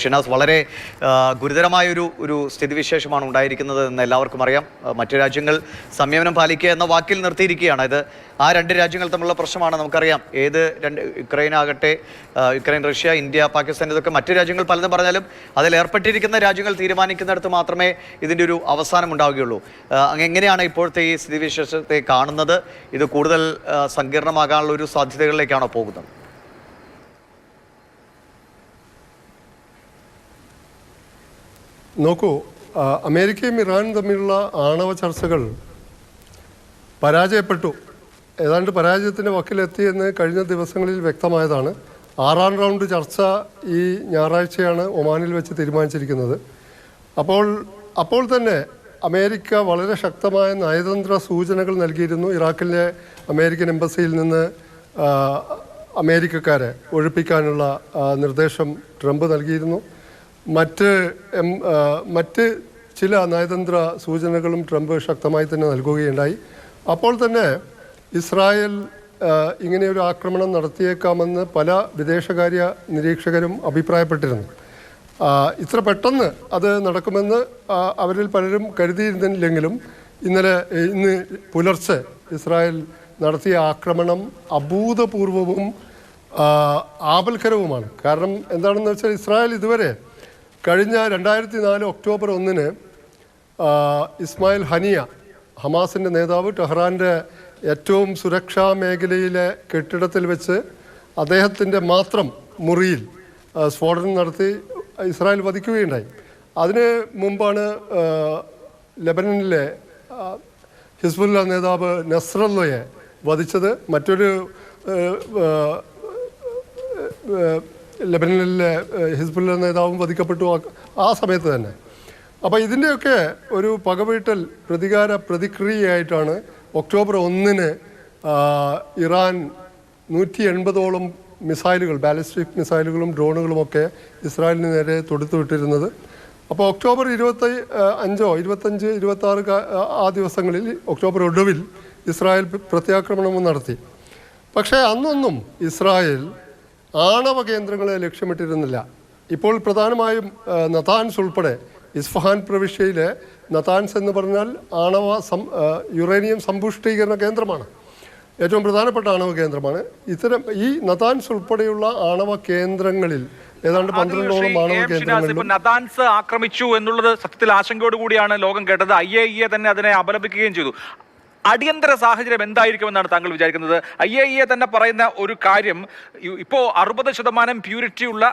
ഷിനാസ്, വളരെ ഗുരുതരമായൊരു സ്ഥിതിവിശേഷമാണ് ഉണ്ടായിരിക്കുന്നത് എന്ന് എല്ലാവർക്കും അറിയാം. മറ്റു രാജ്യങ്ങൾ സംയമനം പാലിക്കുക എന്ന വാക്കിൽ നിർത്തിയിരിക്കുകയാണ്. ഇത് ആ രണ്ട് രാജ്യങ്ങൾ തമ്മിലുള്ള പ്രശ്നമാണ്. നമുക്കറിയാം, യുക്രൈൻ ആകട്ടെ, യുക്രൈൻ, റഷ്യ, ഇന്ത്യ, പാകിസ്ഥാൻ, ഇതൊക്കെ മറ്റു രാജ്യങ്ങൾ പലതും പറഞ്ഞാലും അതിൽ ഏർപ്പെട്ടിരിക്കുന്ന രാജ്യങ്ങൾ തീരുമാനിക്കുന്നിടത്ത് മാത്രമേ ഇതിൻ്റെ ഒരു അവസാനം ഉണ്ടാവുകയുള്ളൂ. എങ്ങനെയാണ് ഇപ്പോഴത്തെ ഈ സ്ഥിതിവിശേഷത്തെ കാണുന്നത്? ഇത് കൂടുതൽ സങ്കീർണമാകാനുള്ള ഒരു സാധ്യതകളിലേക്കാണോ പോകുന്നത്? നോക്കൂ, അമേരിക്കയും ഇറാനും തമ്മിലുള്ള ആണവ ചർച്ചകൾ പരാജയപ്പെട്ടു. ഏതാണ്ട് പരാജയത്തിൻ്റെ വക്കിലെത്തിയെന്ന് കഴിഞ്ഞ ദിവസങ്ങളിൽ വ്യക്തമായതാണ്. 6ാം റൗണ്ട് ചർച്ച ഈ ഞായറാഴ്ചയാണ് ഒമാനിൽ വെച്ച് തീരുമാനിച്ചിരിക്കുന്നത്. അപ്പോൾ തന്നെ അമേരിക്ക വളരെ ശക്തമായ നയതന്ത്ര സൂചനകൾ നൽകിയിരുന്നു. ഇറാഖിലെ അമേരിക്കൻ എംബസിയിൽ നിന്ന് അമേരിക്കക്കാരെ ഒഴിപ്പിക്കാനുള്ള നിർദ്ദേശം ട്രംപ് നൽകിയിരുന്നു. മറ്റ് ചില നയതന്ത്ര സൂചനകളും ട്രംപ് ശക്തമായി തന്നെ നൽകുകയുണ്ടായി. അപ്പോൾ തന്നെ ഇസ്രായേൽ ഇങ്ങനെയൊരു ആക്രമണം നടത്തിയേക്കാമെന്ന് പല വിദേശകാര്യ നിരീക്ഷകരും അഭിപ്രായപ്പെട്ടിരുന്നു. ഇത്ര പെട്ടെന്ന് അത് നടക്കുമെന്ന് അവരിൽ പലരും കരുതിയിരുന്നില്ലെങ്കിലും ഇന്ന് പുലർച്ചെ ഇസ്രായേൽ നടത്തിയ ആക്രമണം അഭൂതപൂർവവും ആപൽക്കരവുമാണ്. കാരണം എന്താണെന്ന് വെച്ചാൽ, ഇസ്രായേൽ ഇതുവരെ കഴിഞ്ഞ 2004 ഒക്ടോബർ 1 ഇസ്മായിൽ ഹനിയ, ഹമാസിൻ്റെ നേതാവ്, ടെഹ്റാൻ്റെ ഏറ്റവും സുരക്ഷാ മേഖലയിലെ കെട്ടിടത്തിൽ വെച്ച് അദ്ദേഹത്തിൻ്റെ മാത്രം മുറിയിൽ സ്ഫോടനം നടത്തി ഇസ്രായേൽ വധിക്കുകയുണ്ടായി. അതിന് മുമ്പാണ് ലെബനനിലെ ഹിസ്ബുല്ല നേതാവ് നസ്രല്ലയെ വധിച്ചത്. മറ്റൊരു ലെബനനിലെ ഹിസ്ബുല്ല നേതാവും വധിക്കപ്പെട്ടു ആ സമയത്ത് തന്നെ. അപ്പോൾ ഇതിൻ്റെയൊക്കെ ഒരു പകവീട്ടൽ പ്രതിക്രിയയായിട്ടാണ് ഒക്ടോബർ 1 ഇറാൻ 180ഓളം മിസൈലുകൾ, ബാലിസ്റ്റിക് മിസൈലുകളും ഡ്രോണുകളുമൊക്കെ ഇസ്രായേലിന് നേരെ തൊടുത്തുവിട്ടിരുന്നത്. അപ്പോൾ ഒക്ടോബർ 25, 26 ആ ദിവസങ്ങളിൽ, ഒക്ടോബർ ഒടുവിൽ ഇസ്രായേൽ പ്രത്യാക്രമണവും നടത്തി. പക്ഷേ അന്നൊന്നും ഇസ്രായേൽ ആണവ കേന്ദ്രങ്ങളെ ലക്ഷ്യമിട്ടിരുന്നില്ല. ഇപ്പോൾ പ്രധാനമായും നതാൻസ് ഉൾപ്പെടെ ഇസ്ഫഹാൻ പ്രവിശ്യയിലെ നതാൻസ് എന്ന് പറഞ്ഞാൽ യുറേനിയം സമ്പുഷ്ടീകരണ കേന്ദ്രമാണ്, ഏറ്റവും പ്രധാനപ്പെട്ട ആണവ കേന്ദ്രമാണ്. ഈ നതാൻസ് ഉൾപ്പെടെയുള്ള ആണവ കേന്ദ്രങ്ങളിൽ ഏതാണ്ട് 12ഓളം ആണവ കേന്ദ്രങ്ങൾ നതാൻസ് ആക്രമിച്ചു എന്നുള്ളത് സത്യത്തിൽ ആശങ്കയോടുകൂടിയാണ് ലോകം കേട്ടത്. IAEA തന്നെ അതിനെ അപലപിക്കുകയും ചെയ്തു. അടിയന്തര സാഹചര്യം എന്തായിരിക്കുമെന്നാണ് താങ്കൾ വിചാരിക്കുന്നത്? IAEA തന്നെ പറയുന്ന ഒരു കാര്യം, ഇപ്പോൾ 60% പ്യൂരിറ്റിയുള്ള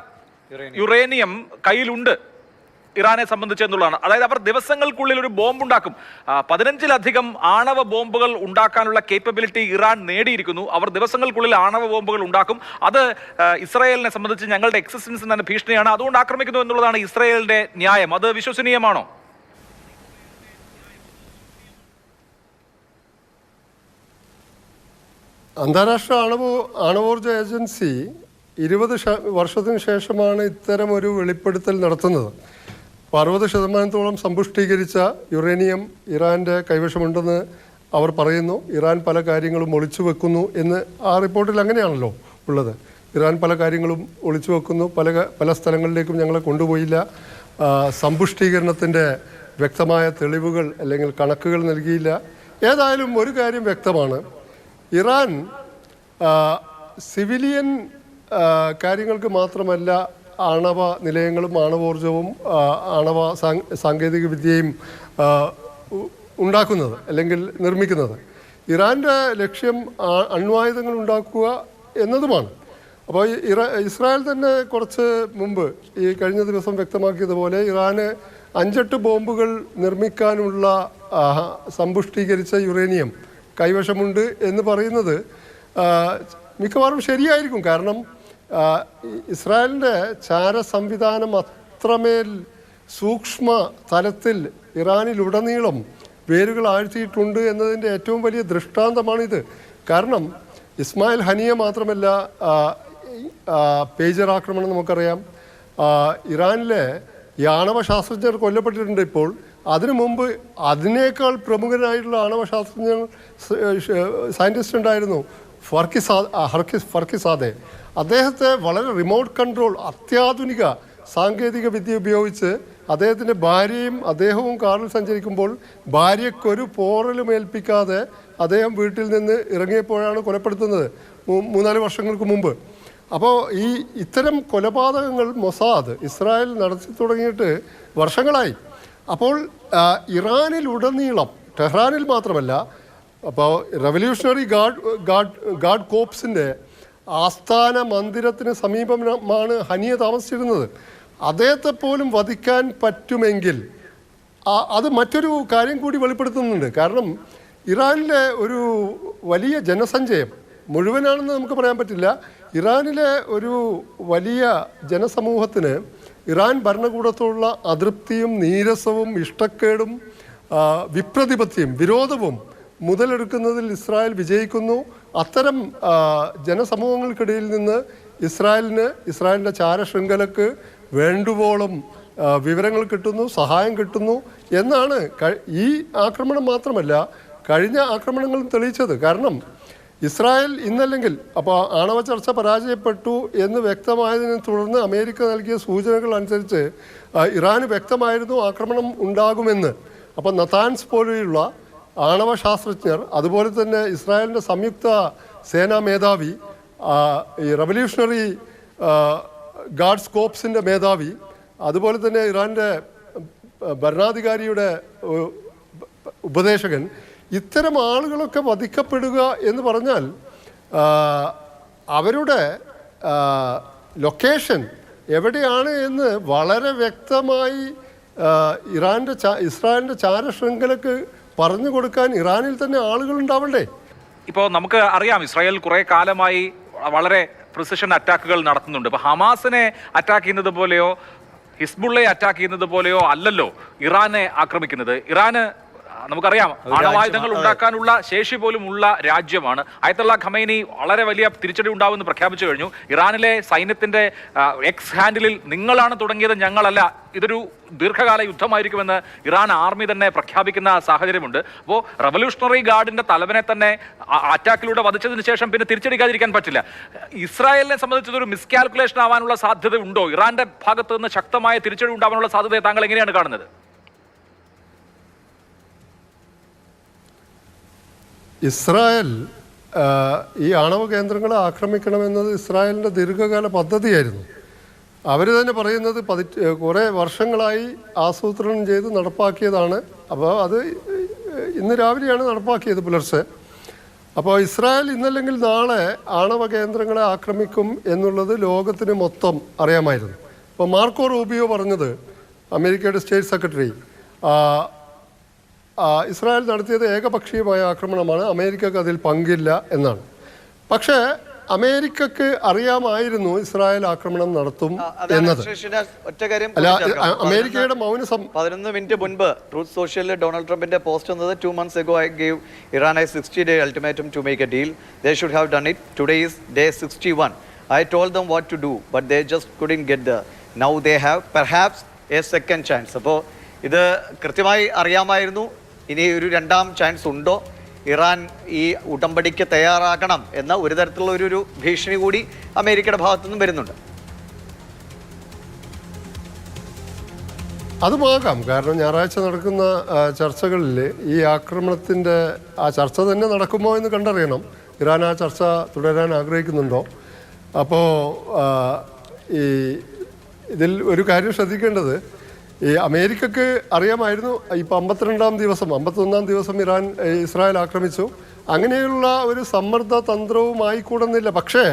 യുറേനിയം കയ്യിലുണ്ട് ഇറാനെ സംബന്ധിച്ച് എന്നുള്ളതാണ്. അതായത് അവർ ദിവസങ്ങൾക്കുള്ളിൽ ഒരു ബോംബ് ഉണ്ടാക്കും. 15ലധികം ആണവ ബോംബുകൾ ഉണ്ടാക്കാനുള്ള കേപ്പബിലിറ്റി ഇറാൻ നേടിയിരിക്കുന്നു. അവർ ദിവസങ്ങൾക്കുള്ളിൽ ആണവ ബോംബുകൾ ഉണ്ടാക്കും. അത് ഇസ്രായേലിനെ സംബന്ധിച്ച് ഞങ്ങളുടെ എക്സിസ്റ്റൻസിന് തന്നെ ഭീഷണിയാണ്, അതുകൊണ്ട് ആക്രമിക്കുന്നു എന്നുള്ളതാണ് ഇസ്രായേലിന്റെ ന്യായം. അത് വിശ്വസനീയമാണോ? അന്താരാഷ്ട്ര ആണവോർജ ഏജൻസി 20 വർഷത്തിന് ശേഷമാണ് ഇത്തരം ഒരു വെളിപ്പെടുത്തൽ നടത്തുന്നത്. 60% സമ്പുഷ്ടീകരിച്ച യുറേനിയം ഇറാൻ്റെ കൈവശമുണ്ടെന്ന് അവർ പറയുന്നു. ഇറാൻ പല കാര്യങ്ങളും ഒളിച്ചു വെക്കുന്നു എന്ന് ആ റിപ്പോർട്ടിൽ അങ്ങനെയാണല്ലോ ഉള്ളത്. ഇറാൻ പല കാര്യങ്ങളും ഒളിച്ചു വെക്കുന്നു, പല സ്ഥലങ്ങളിലേക്കും ഞങ്ങളെ കൊണ്ടുപോയില്ല, സമ്പുഷ്ടീകരണത്തിൻ്റെ വ്യക്തമായ തെളിവുകൾ അല്ലെങ്കിൽ കണക്കുകൾ നൽകിയില്ല. ഏതായാലും ഒരു കാര്യം വ്യക്തമാണ്, ഇറാൻ സിവിലിയൻ കാര്യങ്ങൾക്ക് മാത്രമല്ല ആണവ നിലയങ്ങളും ആണവോർജവും ആണവ സാങ്കേതിക വിദ്യയും ഉണ്ടാക്കുന്നത് അല്ലെങ്കിൽ നിർമ്മിക്കുന്നത്. ഇറാൻ്റെ ലക്ഷ്യം അണ്വായുധങ്ങൾ ഉണ്ടാക്കുക എന്നതുമാണ്. അപ്പോൾ ഇസ്രായേൽ തന്നെ കുറച്ച് മുമ്പ് ഈ കഴിഞ്ഞ ദിവസം വ്യക്തമാക്കിയതുപോലെ ഇറാന് 5-8 ബോംബുകൾ നിർമ്മിക്കാനുള്ള സമ്പുഷ്ടീകരിച്ച യുറേനിയം കൈവശമുണ്ട് എന്ന് പറയുന്നത് മിക്കവാറും ശരിയായിരിക്കും. കാരണം ഇസ്രായേലിൻ്റെ ചാര സംവിധാനം അത്രമേൽ സൂക്ഷ്മ തലത്തിൽ ഇറാനിലുടനീളം വേരുകൾ ആഴ്ത്തിയിട്ടുണ്ട് എന്നതിൻ്റെ ഏറ്റവും വലിയ ദൃഷ്ടാന്തമാണിത്. കാരണം ഇസ്മായിൽ ഹനിയ മാത്രമല്ല, പേജർ ആക്രമണം നമുക്കറിയാം, ഇറാനിലെ ഈ ആണവ ശാസ്ത്രജ്ഞർ കൊല്ലപ്പെട്ടിട്ടുണ്ട്. ഇപ്പോൾ അതിനു മുമ്പ് അതിനേക്കാൾ പ്രമുഖനായിട്ടുള്ള ആണവ സയൻറ്റിസ്റ്റ് ഉണ്ടായിരുന്നു, ഫർക്കിസാദെ. അദ്ദേഹത്തെ വളരെ റിമോട്ട് കൺട്രോൾ, അത്യാധുനിക സാങ്കേതിക വിദ്യ ഉപയോഗിച്ച് അദ്ദേഹത്തിൻ്റെ ഭാര്യയും അദ്ദേഹവും കാറിൽ സഞ്ചരിക്കുമ്പോൾ ഭാര്യയ്ക്കൊരു പോറലും ഏൽപ്പിക്കാതെ അദ്ദേഹം വീട്ടിൽ നിന്ന് ഇറങ്ങിയപ്പോഴാണ് കൊലപ്പെടുത്തുന്നത് 3-4 വർഷങ്ങൾക്ക് മുമ്പ്. അപ്പോൾ ഇത്തരം കൊലപാതകങ്ങൾ മൊസാദ് ഇസ്രായേൽ നടത്തി തുടങ്ങിയിട്ട് വർഷങ്ങളായി. അപ്പോൾ ഇറാനിലുടനീളം, ടെഹ്റാനിൽ മാത്രമല്ല, അപ്പോൾ റവല്യൂഷണറി ഗാർഡ് കോപ്സിൻ്റെ ആസ്ഥാന മന്ദിരത്തിന് സമീപമാണ് ഹനിയ താമസിച്ചിരുന്നത്. അദ്ദേഹത്തെ പോലും വധിക്കാൻ പറ്റുമെങ്കിൽ അത് മറ്റൊരു കാര്യം കൂടി വെളിപ്പെടുത്തുന്നുണ്ട്. കാരണം ഇറാനിലെ ഒരു വലിയ ജനസഞ്ചയം, മുഴുവനാണെന്ന് നമുക്ക് പറയാൻ പറ്റില്ല, ഇറാനിലെ ഒരു വലിയ ജനസമൂഹത്തിന് ഇറാൻ ഭരണകൂടത്തോടുള്ള അതൃപ്തിയും നീരസവും ഇഷ്ടക്കേടും വിപ്രതിപത്തിയും വിരോധവും മുതലെടുക്കുന്നതിൽ ഇസ്രായേൽ വിജയിക്കുന്നു. അത്തരം ജനസമൂഹങ്ങൾക്കിടയിൽ നിന്ന് ഇസ്രായേലിൻ്റെ ചാരശൃംഖലക്ക് വേണ്ടുവോളം വിവരങ്ങൾ കിട്ടുന്നു, സഹായം കിട്ടുന്നു എന്നാണ് ഈ ആക്രമണം മാത്രമല്ല കഴിഞ്ഞ ആക്രമണങ്ങളും തെളിയിച്ചത്. കാരണം ഇസ്രായേൽ ഇന്നല്ലെങ്കിൽ അപ്പോൾ ആണവ ചർച്ച പരാജയപ്പെട്ടു എന്ന് വ്യക്തമായതിനെ തുടർന്ന് അമേരിക്ക നൽകിയ സൂചനകൾ അനുസരിച്ച് ഇറാന് വ്യക്തമായിരുന്നു ആക്രമണം ഉണ്ടാകുമെന്ന്. അപ്പോൾ നതാൻസ് പോലെയുള്ള ആണവ ശാസ്ത്രജ്ഞർ, അതുപോലെ തന്നെ ഇസ്രായേലിൻ്റെ സംയുക്ത സേനാ മേധാവി, ഈ റവല്യൂഷണറി ഗാർഡ്സ് കോപ്സിൻ്റെ മേധാവി, അതുപോലെ തന്നെ ഇറാൻ്റെ ഭരണാധികാരിയുടെ ഉപദേശകൻ, ഇത്തരം ആളുകളൊക്കെ വധിക്കപ്പെടുക എന്ന് പറഞ്ഞാൽ അവരുടെ ലൊക്കേഷൻ എവിടെയാണ് എന്ന് വളരെ വ്യക്തമായി ഇസ്രായേലിൻ്റെ ചാരശൃംഖലക്ക് പറഞ്ഞു കൊടുക്കാൻ ഇറാനിൽ തന്നെ ആളുകൾ ഉണ്ടാവണ്ടേ? ഇപ്പോൾ നമുക്ക് അറിയാം, ഇസ്രായേൽ കുറേ കാലമായി വളരെ പ്രിസിഷൻ അറ്റാക്കുകൾ നടത്തുന്നുണ്ട്. ഇപ്പോൾ ഹമാസിനെ അറ്റാക്ക് ചെയ്യുന്നത് പോലെയോ ഹിസ്ബുള്ളയെ അറ്റാക്ക് ചെയ്യുന്നത് പോലെയോ അല്ലല്ലോ ഇറാനെ ആക്രമിക്കുന്നത്. ഇറാന് നമുക്കറിയാം ആണവായുധങ്ങൾ ഉണ്ടാക്കാനുള്ള ശേഷി പോലും ഉള്ള രാജ്യമാണ്. അയത്തുള്ള ഖമൈനി വളരെ വലിയ തിരിച്ചടി ഉണ്ടാവുമെന്ന് പ്രഖ്യാപിച്ചു കഴിഞ്ഞു. ഇറാനിലെ സൈന്യത്തിന്റെ എക്സ് ഹാൻഡിലിൽ നിങ്ങളാണ് തുടങ്ങിയത്, ഞങ്ങളല്ല, ഇതൊരു ദീർഘകാല യുദ്ധമായിരിക്കുമെന്ന് ഇറാൻ ആർമി തന്നെ പ്രഖ്യാപിക്കുന്ന സാഹചര്യമുണ്ട്. അപ്പോൾ റവല്യൂഷണറി ഗാർഡിന്റെ തലവനെ തന്നെ അറ്റാക്കിലൂടെ വധിച്ചതിന് ശേഷം പിന്നെ തിരിച്ചടിക്കാതിരിക്കാൻ പറ്റില്ല. ഇസ്രായേലിനെ സംബന്ധിച്ചതൊരു മിസ്കാൽക്കുലേഷൻ ആവാനുള്ള സാധ്യത ഉണ്ടോ? ഇറാന്റെ ഭാഗത്ത് നിന്ന് ശക്തമായ തിരിച്ചടി ഉണ്ടാവാനുള്ള സാധ്യതയെ താങ്കൾ എങ്ങനെയാണ് കാണുന്നത്? ഇസ്രായേൽ ഈ ആണവ കേന്ദ്രങ്ങളെ ആക്രമിക്കണമെന്നത് ഇസ്രായേലിൻ്റെ ദീർഘകാല പദ്ധതിയായിരുന്നു. അവർ തന്നെ പറയുന്നത് കുറേ വർഷങ്ങളായി ആസൂത്രണം ചെയ്ത് നടപ്പാക്കിയതാണ്. അപ്പോൾ അത് ഇന്ന് രാവിലെയാണ് നടപ്പാക്കിയത് പുലർച്ചെ. അപ്പോൾ ഇസ്രായേൽ ഇന്നല്ലെങ്കിൽ നാളെ ആണവ കേന്ദ്രങ്ങളെ ആക്രമിക്കും എന്നുള്ളത് ലോകത്തിന് മൊത്തം അറിയാമായിരുന്നു. ഇപ്പോൾ മാർക്കോ റൂബിയോ പറഞ്ഞത്, അമേരിക്കയുടെ സ്റ്റേറ്റ് സെക്രട്ടറി, ഇസ്രായേൽ നടത്തിയത് ഏകപക്ഷീയമായ ആക്രമണമാണ്, അമേരിക്കക്ക് അതിൽ പങ്കില്ല എന്നാണ്. പക്ഷേ അമേരിക്കക്ക് അറിയാമായിരുന്നു ഇസ്രായേൽ ആക്രമണം നടത്തും എന്നത്. അല്ല, അമേരിക്കയുടെ 11 മിനിറ്റ് മുൻപ് ട്രൂത്ത് സോഷ്യലിൽ ഡൊണാൾഡ് ട്രംപിന്റെ പോസ്റ്റ് വന്നത്, 2 months ago I gave Iran a 60-day ultimatum to make a deal. They should have done it. Today is day 61. I told them what to do, but they just couldn't get there. Now they have perhaps a second chance. അപ്പോൾ ഇത് കൃത്യമായി അറിയാമായിരുന്നു. ഇനി ഒരു രണ്ടാം chance ഉണ്ടോ? Iran ഈ ഉടമ്പടിക്ക് തയ്യാറാക്കണം എന്ന ഒരു തരത്തിലുള്ള ഒരു ഭീഷണി കൂടി അമേരിക്കയുടെ ഭാഗത്തു നിന്നും വരുന്നുണ്ട്. അതുമാകാം. കാരണം ഞായറാഴ്ച നടക്കുന്ന ചർച്ചകളിൽ ഈ ആക്രമണത്തിൻ്റെ ചർച്ച തന്നെ നടക്കുമോ എന്ന് കണ്ടറിയണം. ഇറാൻ ആ ചർച്ച തുടരാൻ ആഗ്രഹിക്കുന്നുണ്ടോ? അപ്പോൾ ഇതിൽ ഒരു കാര്യം ശ്രദ്ധിക്കേണ്ടത്, ഈ അമേരിക്കക്ക് അറിയാമായിരുന്നു ഇപ്പോൾ 51-ാം ദിവസം ഇസ്രായേൽ ആക്രമിച്ചു. അങ്ങനെയുള്ള ഒരു സമ്മർദ്ദ തന്ത്രവുമായി കൂടുന്നില്ല. പക്ഷേ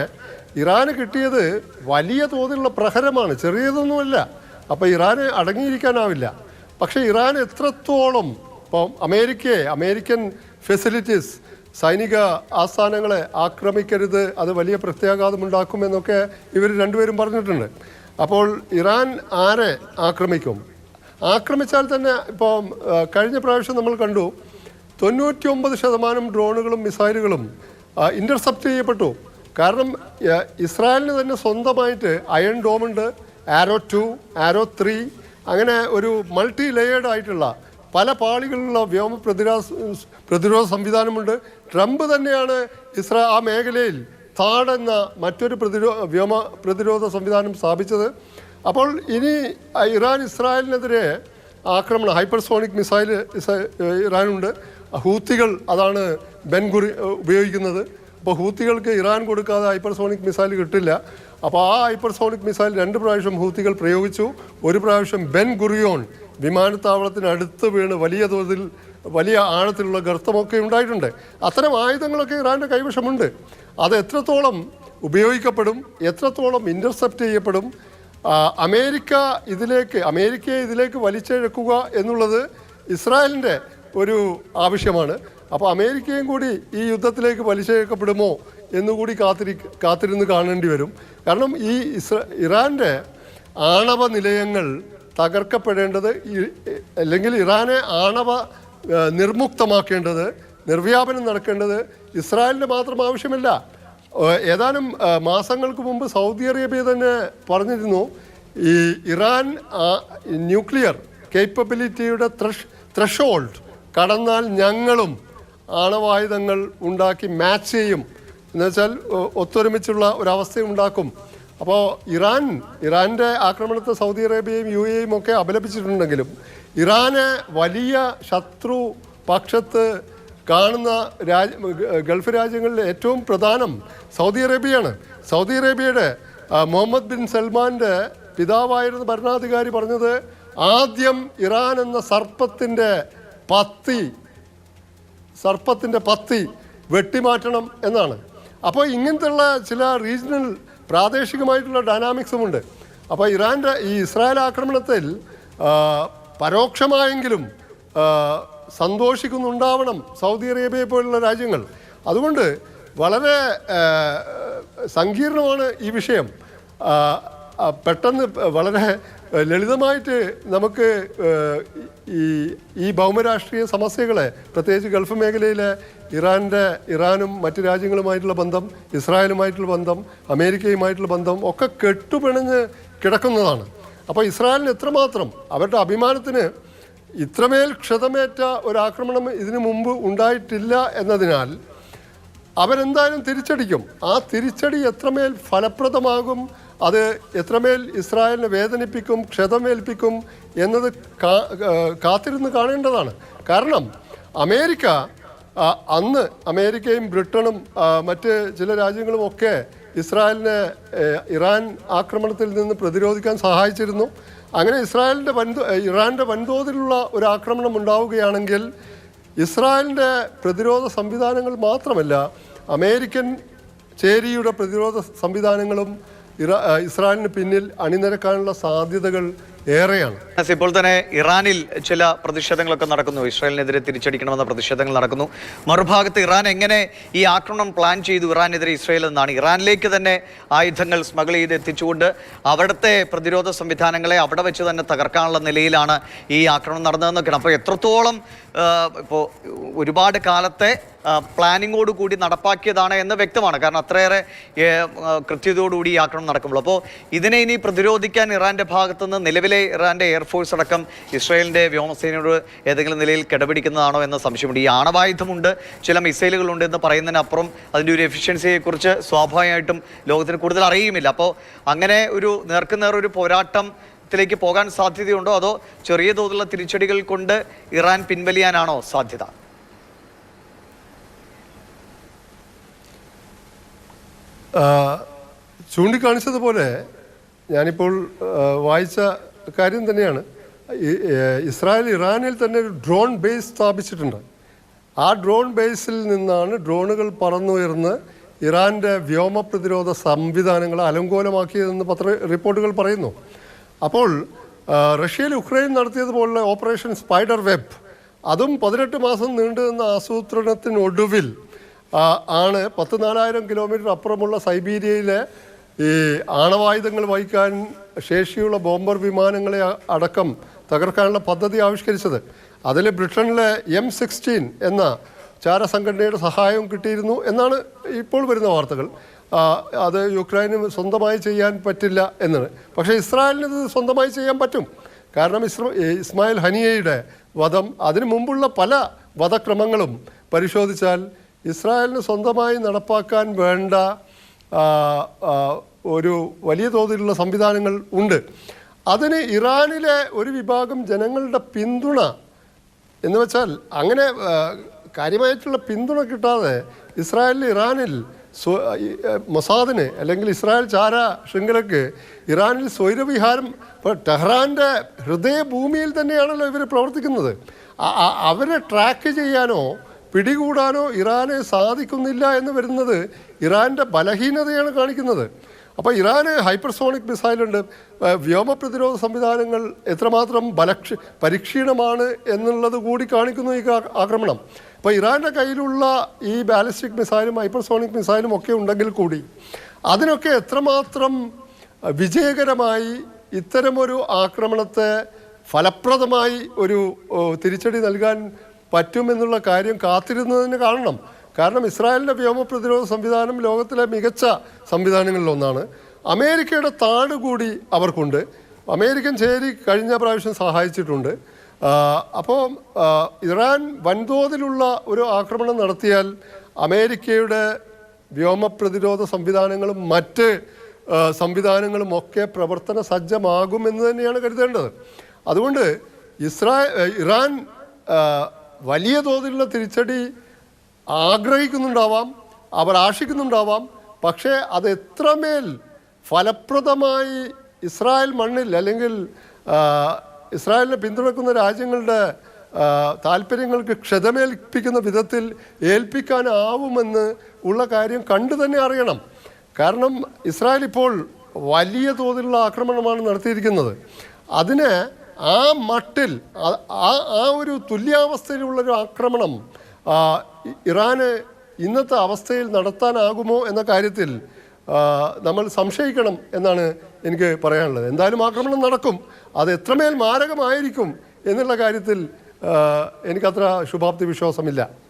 ഇറാന് കിട്ടിയത് വലിയ തോതിലുള്ള പ്രഹരമാണ്, ചെറിയതൊന്നുമല്ല. അപ്പോൾ ഇറാന് അടങ്ങിയിരിക്കാനാവില്ല. പക്ഷേ ഇറാൻ എത്രത്തോളം ഇപ്പം അമേരിക്കൻ ഫെസിലിറ്റീസ്, സൈനിക ആസ്ഥാനങ്ങളെ ആക്രമിക്കരുത്, അത് വലിയ പ്രത്യാഘാതമുണ്ടാക്കുമെന്നൊക്കെ ഇവർ രണ്ടുപേരും പറഞ്ഞിട്ടുണ്ട്. അപ്പോൾ ഇറാൻ ആരെ ആക്രമിച്ചാൽ തന്നെ ഇപ്പോൾ കഴിഞ്ഞ പ്രാവശ്യം നമ്മൾ കണ്ടു 99% ഡ്രോണുകളും മിസൈലുകളും ഇൻ്റർസെപ്റ്റ് ചെയ്യപ്പെട്ടു. കാരണം ഇസ്രായേലിന് തന്നെ സ്വന്തമായിട്ട് അയൺ ഡോമുണ്ട്, ആരോ 2, ആരോ 3, അങ്ങനെ ഒരു മൾട്ടി ലെയേർഡ് ആയിട്ടുള്ള പല പാളികളുള്ള വ്യോമ പ്രതിരോധ സംവിധാനമുണ്ട്. ട്രംപ് തന്നെയാണ് ആ മേഖലയിൽ താഡ് എന്ന മറ്റൊരു വ്യോമ പ്രതിരോധ സംവിധാനം സ്ഥാപിച്ചത്. അപ്പോൾ ഇനി ഇറാൻ ഇസ്രായേലിനെതിരെ ആക്രമണം, ഹൈപ്പർസോണിക് മിസൈൽ ഇറാനുണ്ട്. ഹൂത്തികൾ അതാണ് ഉപയോഗിക്കുന്നത്. അപ്പോൾ ഹൂത്തികൾക്ക് ഇറാൻ കൊടുക്കാതെ ഹൈപ്പർസോണിക് മിസൈൽ കിട്ടില്ല. അപ്പോൾ ആ ഹൈപ്പർസോണിക് മിസൈൽ 2 പ്രാവശ്യം ഹൂത്തികൾ പ്രയോഗിച്ചു. ഒരു പ്രാവശ്യം ബെൻ ഗുറിയോൺ വിമാനത്താവളത്തിനടുത്ത് വീണ് വലിയ തോതിൽ വലിയ ആഴത്തിലുള്ള ഗർത്തമൊക്കെ ഉണ്ടായിട്ടുണ്ട്. അത്തരം ആയുധങ്ങളൊക്കെ ഇറാൻ്റെ കൈവശമുണ്ട്. അത് എത്രത്തോളം ഉപയോഗിക്കപ്പെടും, എത്രത്തോളം ഇൻ്റർസെപ്റ്റ് ചെയ്യപ്പെടും, അമേരിക്കയെ ഇതിലേക്ക് വലിച്ചിഴക്കുക എന്നുള്ളത് ഇസ്രായേലിൻ്റെ ഒരു ആവശ്യമാണ്. അപ്പോൾ അമേരിക്കയും കൂടി ഈ യുദ്ധത്തിലേക്ക് വലിച്ചിഴക്കപ്പെടുമോ എന്നുകൂടി കാത്തിരുന്ന് കാണേണ്ടി വരും. കാരണം ഈ ഇറാൻ്റെ ആണവ നിലയങ്ങൾ തകർക്കപ്പെടേണ്ടത്, അല്ലെങ്കിൽ ഇറാനെ ആണവ നിർമുക്തമാക്കേണ്ടത്, നിർവ്യാപനം നടക്കേണ്ടത് ഇസ്രായേലിൻ്റെ മാത്രം ആവശ്യമല്ല. ഏതാനും മാസങ്ങൾക്ക് മുമ്പ് സൗദി അറേബ്യ തന്നെ പറഞ്ഞിരുന്നു, ഈ ഇറാൻ ന്യൂക്ലിയർ കേപ്പബിലിറ്റിയുടെ ത്രഷോൾഡ് കടന്നാൽ ഞങ്ങളും ആണവായുധങ്ങൾ ഉണ്ടാക്കി മാച്ച് ചെയ്യും, എന്നുവെച്ചാൽ ഒത്തൊരുമിച്ചുള്ള ഒരവസ്ഥയുണ്ടാക്കും. അപ്പോൾ ഇറാൻ്റെ ആക്രമണത്തെ സൗദി അറേബ്യയും UAEയും ഒക്കെ അപലപിച്ചിട്ടുണ്ടെങ്കിലും ഇറാനെ വലിയ ശത്രു പക്ഷത്ത് കാണുന്ന ഗൾഫ് രാജ്യങ്ങളിൽ ഏറ്റവും പ്രധാനം സൗദി അറേബ്യയാണ്. സൗദി അറേബ്യയുടെ മുഹമ്മദ് ബിൻ സൽമാൻ്റെ പിതാവായിരുന്ന ഭരണാധികാരി പറഞ്ഞത്, ആദ്യം ഇറാൻ എന്ന സർപ്പത്തിൻ്റെ പത്തി വെട്ടിമാറ്റണം എന്നാണ്. അപ്പോൾ ഇങ്ങനത്തെയുള്ള ചില റീജിയണൽ പ്രാദേശികമായിട്ടുള്ള ഡൈനാമിക്സുമുണ്ട്. അപ്പോൾ ഈ ഇസ്രായേൽ ആക്രമണത്തിൽ പരോക്ഷമായെങ്കിലും സന്തോഷിക്കുന്നുണ്ടാവണം സൗദി അറേബ്യയെ പോലുള്ള രാജ്യങ്ങൾ. അതുകൊണ്ട് വളരെ സങ്കീർണമാണ് ഈ വിഷയം. പെട്ടെന്ന് വളരെ ലളിതമായിട്ട് നമുക്ക് ഈ ഭൗമരാഷ്ട്രീയ സമസ്യകളെ, പ്രത്യേകിച്ച് ഗൾഫ് മേഖലയിലെ ഇറാനും മറ്റ് രാജ്യങ്ങളുമായിട്ടുള്ള ബന്ധം, ഇസ്രായേലുമായിട്ടുള്ള ബന്ധം, അമേരിക്കയുമായിട്ടുള്ള ബന്ധം ഒക്കെ കെട്ടുപിണഞ്ഞ് കിടക്കുന്നതാണ്. അപ്പോൾ ഇസ്രായേലിന് എത്രമാത്രം അവരുടെ അഭിമാനത്തിന് ഇത്രമേൽ ക്ഷതമേറ്റ ഒരാക്രമണം ഇതിനു മുമ്പ് ഉണ്ടായിട്ടില്ല എന്നതിനാൽ അവരെന്തായാലും തിരിച്ചടിക്കും. ആ തിരിച്ചടി എത്രമേൽ ഫലപ്രദമാകും, അത് എത്രമേൽ ഇസ്രായേലിനെ വേദനിപ്പിക്കും, ക്ഷതമേൽപ്പിക്കും എന്നത് കാത്തിരുന്ന് കാണേണ്ടതാണ്. കാരണം അമേരിക്കയും ബ്രിട്ടനും മറ്റ് ചില രാജ്യങ്ങളും ഒക്കെ ഇസ്രായേലിനെ ഇറാൻ ആക്രമണത്തിൽ നിന്ന് പ്രതിരോധിക്കാൻ സഹായിച്ചിരുന്നു. അങ്ങനെ ഇറാൻ്റെ വൻതോതിലുള്ള ഒരു ആക്രമണം ഉണ്ടാവുകയാണെങ്കിൽ ഇസ്രായേലിൻ്റെ പ്രതിരോധ സംവിധാനങ്ങൾ മാത്രമല്ല, അമേരിക്കൻ ചേരിയുടെ പ്രതിരോധ സംവിധാനങ്ങളും ഇസ്രായേലിന് പിന്നിൽ അണിനിരക്കാനുള്ള സാധ്യതകൾ ഏറെയാണ്. ഇപ്പോൾ തന്നെ ഇറാനിൽ ചില പ്രതിഷേധങ്ങളൊക്കെ നടക്കുന്നു. ഇസ്രായേലിനെതിരെ തിരിച്ചടിക്കണമെന്ന പ്രതിഷേധങ്ങൾ നടക്കുന്നു. മറുഭാഗത്ത് ഇറാൻ എങ്ങനെ ഈ ആക്രമണം പ്ലാൻ ചെയ്തു ഇറാനെതിരെ ഇസ്രായേൽ എന്നാണ്. ഇറാനിലേക്ക് തന്നെ ആയുധങ്ങൾ സ്മഗിൾ ചെയ്ത് എത്തിച്ചുകൊണ്ട് അവിടുത്തെ പ്രതിരോധ സംവിധാനങ്ങളെ അവിടെ വെച്ച് തന്നെ തകർക്കാനുള്ള നിലയിലാണ് ഈ ആക്രമണം നടന്നതെന്നൊക്കെയാണ്. അപ്പോൾ എത്രത്തോളം ഇപ്പോൾ ഒരുപാട് കാലത്തെ പ്ലാനിങ്ങോട് കൂടി നടപ്പാക്കിയതാണ് എന്ന് വ്യക്തമാണ്. കാരണം അത്രയേറെ കൃത്യതയോടുകൂടി ഈ ആക്രമണം നടക്കുമ്പോൾ അപ്പോൾ ഇതിനെ ഇനി പ്രതിരോധിക്കാൻ ഇറാൻ്റെ ഭാഗത്തുനിന്ന് നിലവിലെ ഇറാൻ്റെ എയർഫോഴ്സ് അടക്കം ഇസ്രായേലിൻ്റെ വ്യോമസേനയോട് ഏതെങ്കിലും നിലയിൽ കിടപിടിക്കുന്നതാണോ എന്ന സംശയമുണ്ട്. ഈ ആണവായുധമുണ്ട്, ചില മിസൈലുകളുണ്ട് എന്ന് പറയുന്നതിനപ്പുറം അതിൻ്റെ ഒരു എഫിഷ്യൻസിയെക്കുറിച്ച് സ്വാഭാവികമായിട്ടും ലോകത്തിന് കൂടുതൽ അറിയുമില്ല. അപ്പോൾ അങ്ങനെ ഒരു നേർക്കുനേർ ഒരു പോരാട്ടത്തിലേക്ക് പോകാൻ സാധ്യതയുണ്ടോ, അതോ ചെറിയ തോതിലുള്ള തിരിച്ചടികൾ കൊണ്ട് ഇറാൻ പിൻവലിയാനാണോ സാധ്യത? ചൂണ്ടിക്കാണിച്ചതുപോലെ ഞാനിപ്പോൾ വായിച്ച കാര്യം തന്നെയാണ്. ഇസ്രായേൽ ഇറാനിൽ തന്നെ ഒരു ഡ്രോൺ ബേസ് സ്ഥാപിച്ചിട്ടുണ്ട്. ആ ഡ്രോൺ ബേസിൽ നിന്നാണ് ഡ്രോണുകൾ പറന്നുയർന്ന് ഇറാൻ്റെ വ്യോമ പ്രതിരോധ സംവിധാനങ്ങളെ അലങ്കോലമാക്കിയതെന്ന് റിപ്പോർട്ടുകൾ പറയുന്നു. അപ്പോൾ റഷ്യയിൽ യുക്രൈൻ നടത്തിയതുപോലുള്ള ഓപ്പറേഷൻ സ്പൈഡർ വെബ്, അതും 18 മാസം നീണ്ടുനിന്ന ആസൂത്രണത്തിനൊടുവിൽ ആണ് 14,000 കിലോമീറ്റർ അപ്പുറമുള്ള സൈബീരിയയിലെ ഈ ആണവായുധങ്ങൾ വഹിക്കാൻ ശേഷിയുള്ള ബോംബർ വിമാനങ്ങളെ അടക്കം തകർക്കാനുള്ള പദ്ധതി ആവിഷ്കരിച്ചത്. അതിൽ ബ്രിട്ടനിലെ M16 എന്ന ചാരസംഘടനയുടെ സഹായവും കിട്ടിയിരുന്നു എന്നാണ് ഇപ്പോൾ വരുന്ന വാർത്തകൾ. അത് യുക്രൈന് സ്വന്തമായി ചെയ്യാൻ പറ്റില്ല എന്നാണ്. പക്ഷേ ഇസ്രായേലിന് ഇത് സ്വന്തമായി ചെയ്യാൻ പറ്റും. കാരണം ഇസ്മായിൽ ഹനിയയുടെ വധം, അതിനു മുമ്പുള്ള പല വധക്രമങ്ങളും പരിശോധിച്ചാൽ ഇസ്രായേലിന് സ്വന്തമായി നടപ്പാക്കാൻ വേണ്ട ഒരു വലിയ തോതിലുള്ള സംവിധാനങ്ങൾ ഉണ്ട്. അതിന് ഇറാനിലെ ഒരു വിഭാഗം ജനങ്ങളുടെ പിന്തുണ എന്ന് വെച്ചാൽ അങ്ങനെ കാര്യമായിട്ടുള്ള പിന്തുണ കിട്ടാതെ ഇസ്രായേലിൽ ഇറാനിൽ മൊസാദിന് അല്ലെങ്കിൽ ഇസ്രായേൽ ചാര ശൃംഖലയ്ക്ക് ഇറാനിൽ സ്വൈരവിഹാരം ഇപ്പോൾ ടെഹ്റാൻ്റെ ഹൃദയഭൂമിയിൽ തന്നെയാണല്ലോ ഇവർ പ്രവർത്തിക്കുന്നത്. അവരെ ട്രാക്ക് ചെയ്യാനോ പിടികൂടാനോ ഇറാന് സാധിക്കുന്നില്ല എന്ന് വരുന്നത് ഇറാൻ്റെ ബലഹീനതയാണ് കാണിക്കുന്നത്. അപ്പോൾ ഇറാന് ഹൈപ്പർസോണിക് മിസൈലുണ്ട്, വ്യോമ പ്രതിരോധ സംവിധാനങ്ങൾ എത്രമാത്രം പരീക്ഷീണമാണ് എന്നുള്ളത് കൂടി കാണിക്കുന്നു ഈ ആക്രമണം. അപ്പോൾ ഇറാൻ്റെ കയ്യിലുള്ള ഈ ബാലിസ്റ്റിക് മിസൈലും ഹൈപ്പർസോണിക് മിസൈലും ഒക്കെ ഉണ്ടെങ്കിൽ കൂടി അതിനൊക്കെ എത്രമാത്രം വിജയകരമായി ഇത്തരമൊരു ആക്രമണത്തെ ഫലപ്രദമായി ഒരു തിരിച്ചടി നൽകാൻ പറ്റുമെന്നുള്ള കാര്യം കാത്തിരുന്നതിന് കാണണം. കാരണം ഇസ്രായേലിൻ്റെ വ്യോമ പ്രതിരോധ സംവിധാനം ലോകത്തിലെ മികച്ച സംവിധാനങ്ങളിലൊന്നാണ്. അമേരിക്കയുടെ താട് കൂടി അവർക്കുണ്ട്. അമേരിക്കൻ ചേരി കഴിഞ്ഞ പ്രാവശ്യം സഹായിച്ചിട്ടുണ്ട്. അപ്പോൾ ഇറാൻ വൻതോതിലുള്ള ഒരു ആക്രമണം നടത്തിയാൽ അമേരിക്കയുടെ വ്യോമ പ്രതിരോധ സംവിധാനങ്ങളും മറ്റ് സംവിധാനങ്ങളും ഒക്കെ പ്രവർത്തന സജ്ജമാകുമെന്ന് തന്നെയാണ് കരുതേണ്ടത്. അതുകൊണ്ട് ഇറാൻ വലിയ തോതിലുള്ള തിരിച്ചടി ആഗ്രഹിക്കുന്നുണ്ടാവാം, അവർ ആശിക്കുന്നുണ്ടാവാം. പക്ഷേ അത് എത്രമേൽ ഫലപ്രദമായി ഇസ്രായേൽ മണ്ണിൽ അല്ലെങ്കിൽ ഇസ്രായേലിനെ പിന്തുണക്കുന്ന രാജ്യങ്ങളുടെ താല്പര്യങ്ങൾക്ക് ക്ഷതമേൽപ്പിക്കുന്ന വിധത്തിൽ ഏൽപ്പിക്കാനാവുമെന്ന് ഉള്ള കാര്യം കണ്ടു തന്നെ അറിയണം. കാരണം ഇസ്രായേൽ ഇപ്പോൾ വലിയ തോതിലുള്ള ആക്രമണമാണ് നടത്തിയിരിക്കുന്നത്. അതിന് ആ മട്ടിൽ ആ ഒരു തുല്യാവസ്ഥയിലുള്ളൊരു ആക്രമണം ഇറാന് ഇന്നത്തെ അവസ്ഥയിൽ നടത്താനാകുമോ എന്ന കാര്യത്തിൽ നമ്മൾ സംശയിക്കണം എന്നാണ് എനിക്ക് പറയാനുള്ളത്. എന്തായാലും ആക്രമണം നടക്കും. അത് എത്രമേൽ മാരകമായിരിക്കും എന്നുള്ള കാര്യത്തിൽ എനിക്കത്ര ശുഭാപ്തി വിശ്വാസമില്ല.